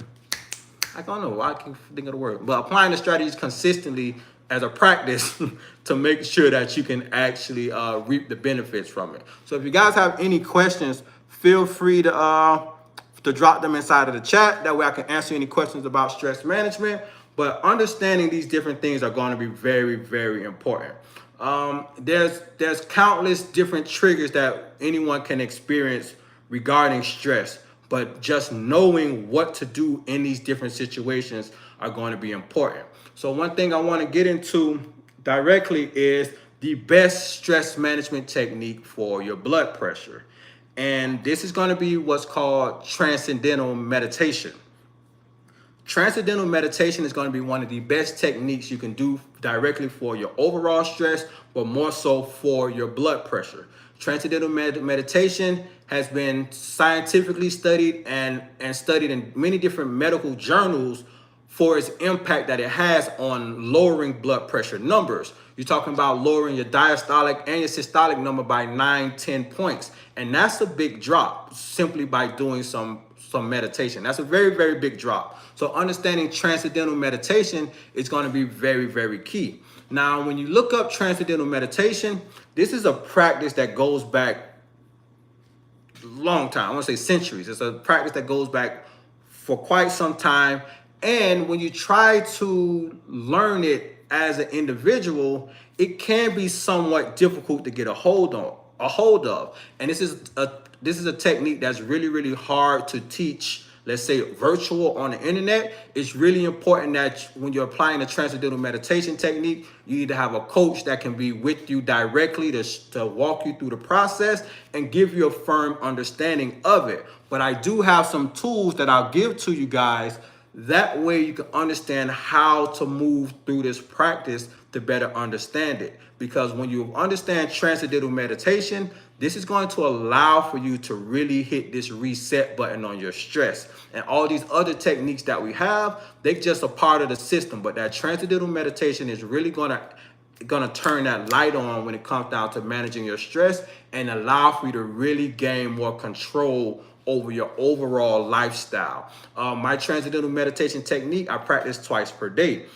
I don't know why I can't think of the word, but applying the strategies consistently as a practice to make sure that you can actually reap the benefits from it. So if you guys have any questions, feel free to drop them inside of the chat. That way I can answer any questions about stress management. But understanding these different things are going to be very, very important. There's countless different triggers that anyone can experience regarding stress, but just knowing what to do in these different situations are going to be important. So one thing I want to get into directly is the best stress management technique for your blood pressure. And this is going to be what's called transcendental meditation. Transcendental meditation is going to be one of the best techniques you can do directly for your overall stress, but more so for your blood pressure. Transcendental meditation has been scientifically studied and studied in many different medical journals for its impact that it has on lowering blood pressure numbers. You're talking about lowering your diastolic and your systolic number by 9-10 points. And that's a big drop simply by doing some meditation. That's a very, very big drop. So understanding transcendental meditation is going to be very, very key. Now, when you look up transcendental meditation, this is a practice that goes back a long time. I want to say centuries. It's a practice that goes back for quite some time. And when you try to learn it as an individual, it can be somewhat difficult to get a hold of. And this is a technique that's really, really hard to teach. Let's say virtual on the internet. It's really important that when you're applying the transcendental meditation technique, you need to have a coach that can be with you directly to walk you through the process and give you a firm understanding of it. But I do have some tools that I'll give to you guys. That way you can understand how to move through this practice to better understand it. Because when you understand transcendental meditation, this is going to allow for you to really hit this reset button on your stress. And all these other techniques that we have, they're just a part of the system. But that transcendental meditation is really going to turn that light on when it comes down to managing your stress and allow for you to really gain more control over your overall lifestyle. My transcendental meditation technique, I practice twice per day.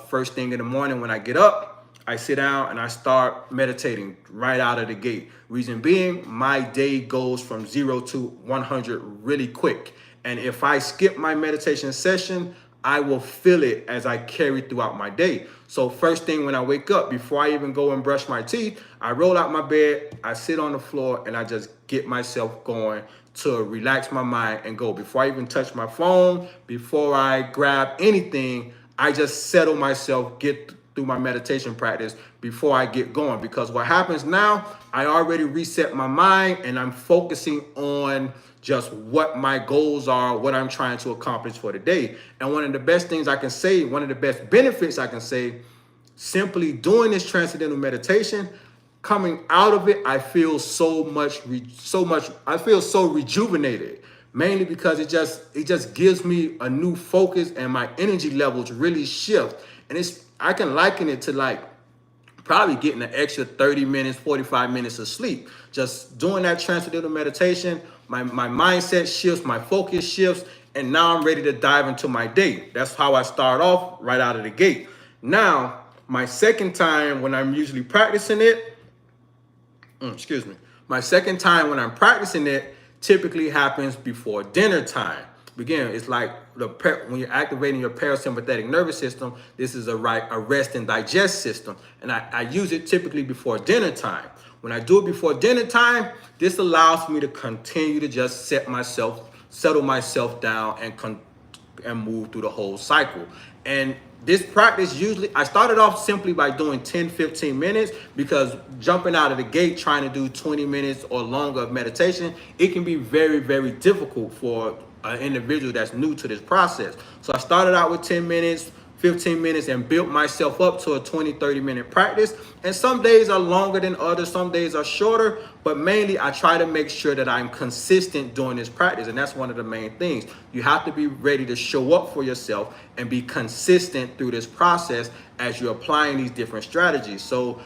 First thing in the morning when I get up, I sit down and I start meditating right out of the gate. Reason being, my day goes from 0 to 100 really quick. And if I skip my meditation session, I will feel it as I carry throughout my day. So first thing when I wake up, before I even go and brush my teeth, I roll out my bed, I sit on the floor, and I just get myself going to relax my mind and go. Before I even touch my phone, before I grab anything, I just settle myself, get through my meditation practice before I get going. Because what happens now, I already reset my mind and I'm focusing on just what my goals are, what I'm trying to accomplish for the day. And one of the best things I can say, one of the best benefits I can say, simply doing this transcendental meditation, coming out of it, I feel I feel so rejuvenated, mainly because it just gives me a new focus and my energy levels really shift. And I can liken it to like probably getting an extra 30 minutes, 45 minutes of sleep. Just doing that transcendental meditation, my mindset shifts, my focus shifts, and now I'm ready to dive into my day. That's how I start off right out of the gate. Now, my second time when I'm usually practicing it, my second time when I'm practicing it typically happens before dinner time. Again, it's like when you're activating your parasympathetic nervous system, this is a rest and digest system. And I use it typically before dinner time. When I do it before dinner time, this allows me to continue to just settle myself down and move through the whole cycle. And this practice, usually I started off simply by doing 10-15 minutes, because jumping out of the gate trying to do 20 minutes or longer of meditation, it can be very, very difficult for an individual that's new to this process. So I started out with 10 minutes, 15 minutes, and built myself up to a 20-30 minute practice. And some days are longer than others, some days are shorter, but mainly I try to make sure that I'm consistent doing this practice. And that's one of the main things. You have to be ready to show up for yourself and be consistent through this process as you're applying these different strategies. So,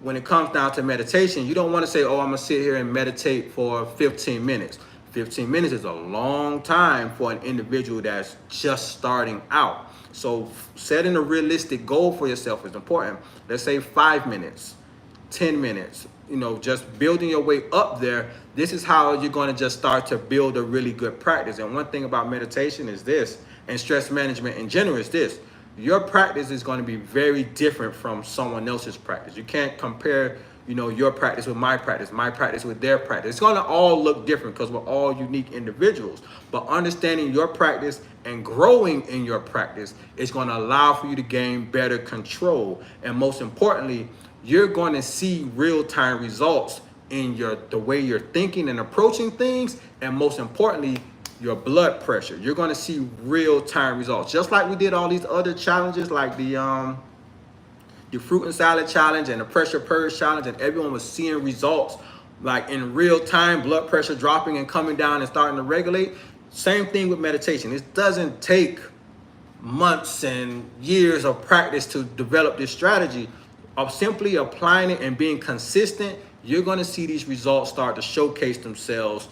when it comes down to meditation, you don't want to say, oh, I'm gonna sit here and meditate for 15 minutes. 15 minutes is a long time for an individual that's just starting out. So setting a realistic goal for yourself is important. Let's say 5 minutes, 10 minutes, just building your way up there. This is how you're going to just start to build a really good practice. And one thing about meditation is this, and stress management in general is this: your practice is going to be very different from someone else's practice. You can't compare your practice with my practice with their practice. It's going to all look different because we're all unique individuals. But understanding your practice and growing in your practice is going to allow for you to gain better control. And most importantly, you're going to see real-time results in the way you're thinking and approaching things. And most importantly, your blood pressure. You're going to see real-time results. Just like we did all these other challenges, like the fruit and salad challenge and the pressure purge challenge, and everyone was seeing results like in real time, blood pressure dropping and coming down and starting to regulate. Same thing with meditation. It doesn't take months and years of practice to develop this strategy. Of simply applying it and being consistent, you're going to see these results start to showcase themselves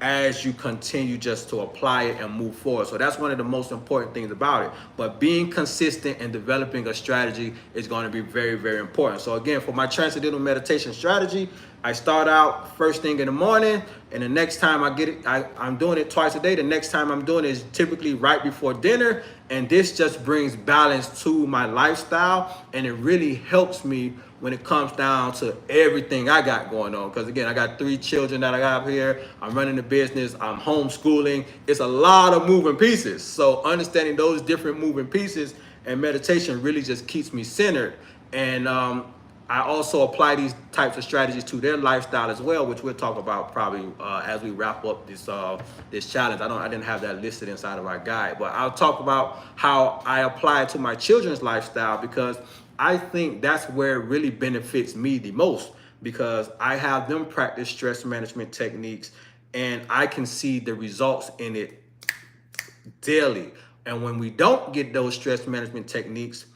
as you continue just to apply it and move forward. So that's one of the most important things about it. But being consistent and developing a strategy is going to be very, very important. So again, for my transcendental meditation strategy, I start out first thing in the morning, and the next time I get it, I'm doing it twice a day. The next time I'm doing it is typically right before dinner. And this just brings balance to my lifestyle, and it really helps me when it comes down to everything I got going on. Because again, I got 3 children that I got here. I'm running the business. I'm homeschooling. It's a lot of moving pieces. So understanding those different moving pieces and meditation really just keeps me centered. And I also apply these types of strategies to their lifestyle as well, which we'll talk about probably as we wrap up this challenge. I didn't have that listed inside of our guide, but I'll talk about how I apply it to my children's lifestyle, because I think that's where it really benefits me the most, because I have them practice stress management techniques and I can see the results in it daily. And when we don't get those stress management techniques,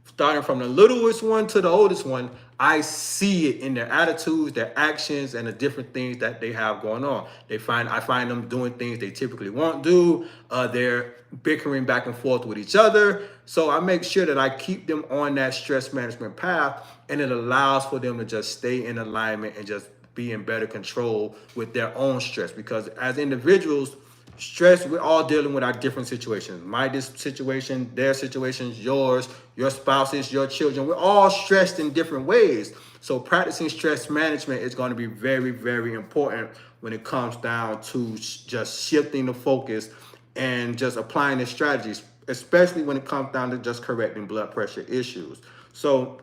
starting from the littlest one to the oldest one, I see it in their attitudes, their actions, and the different things that they have going on. I find them doing things they typically won't do. They're bickering back and forth with each other. So I make sure that I keep them on that stress management path, and it allows for them to just stay in alignment and just be in better control with their own stress. Because as individuals, stress, we're all dealing with our different situations. My situation, their situations, yours, your spouses, your children. We're all stressed in different ways. So practicing stress management is going to be very, very important when it comes down to just shifting the focus and just applying the strategies, especially when it comes down to just correcting blood pressure issues. So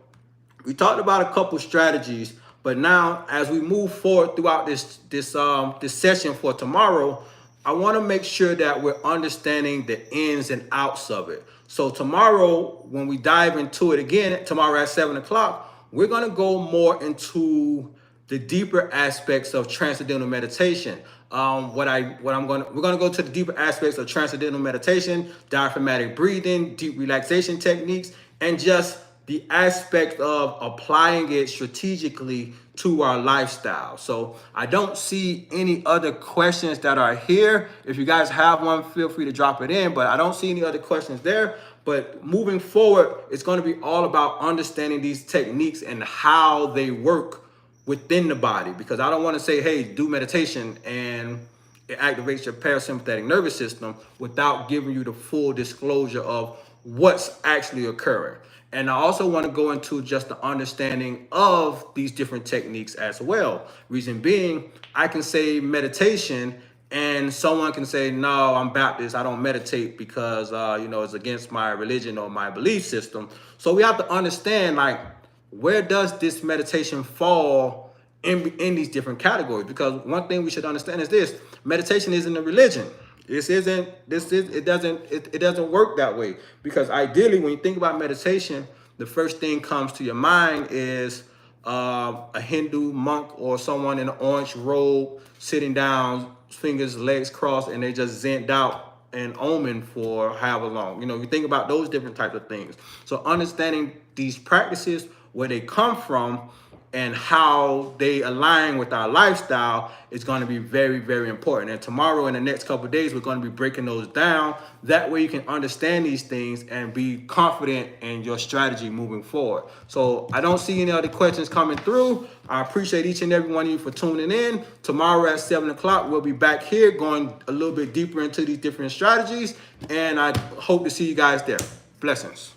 we talked about a couple strategies, but now as we move forward throughout this session for tomorrow, I want to make sure that we're understanding the ins and outs of it. So tomorrow, when we dive into it again, tomorrow at 7 o'clock, we're going to go more into the deeper aspects of transcendental meditation. We're going to go to the deeper aspects of transcendental meditation, diaphragmatic breathing, deep relaxation techniques, and just the aspect of applying it strategically to our lifestyle. So I don't see any other questions that are here. If you guys have one, feel free to drop it in, but I don't see any other questions there. But moving forward, it's going to be all about understanding these techniques and how they work within the body, because I don't want to say, hey, do meditation and it activates your parasympathetic nervous system without giving you the full disclosure of what's actually occurring. And I also want to go into just the understanding of these different techniques as well. Reason being, I can say meditation and someone can say, no, I'm Baptist, I don't meditate because it's against my religion or my belief system. So we have to understand, like, where does this meditation fall in these different categories? Because one thing we should understand is this: meditation isn't a religion. It doesn't work that way. Because ideally, when you think about meditation, the first thing comes to your mind is a Hindu monk or someone in an orange robe sitting down, fingers, legs crossed, and they just zenned out and omen for however long. You think about those different types of things. So understanding these practices, where they come from, and how they align with our lifestyle is going to be very, very important. And tomorrow, in the next couple of days, we're going to be breaking those down. That way you can understand these things and be confident in your strategy moving forward. So I don't see any other questions coming through. I appreciate each and every one of you for tuning in. Tomorrow at 7 o'clock, we'll be back here going a little bit deeper into these different strategies. And I hope to see you guys there. Blessings.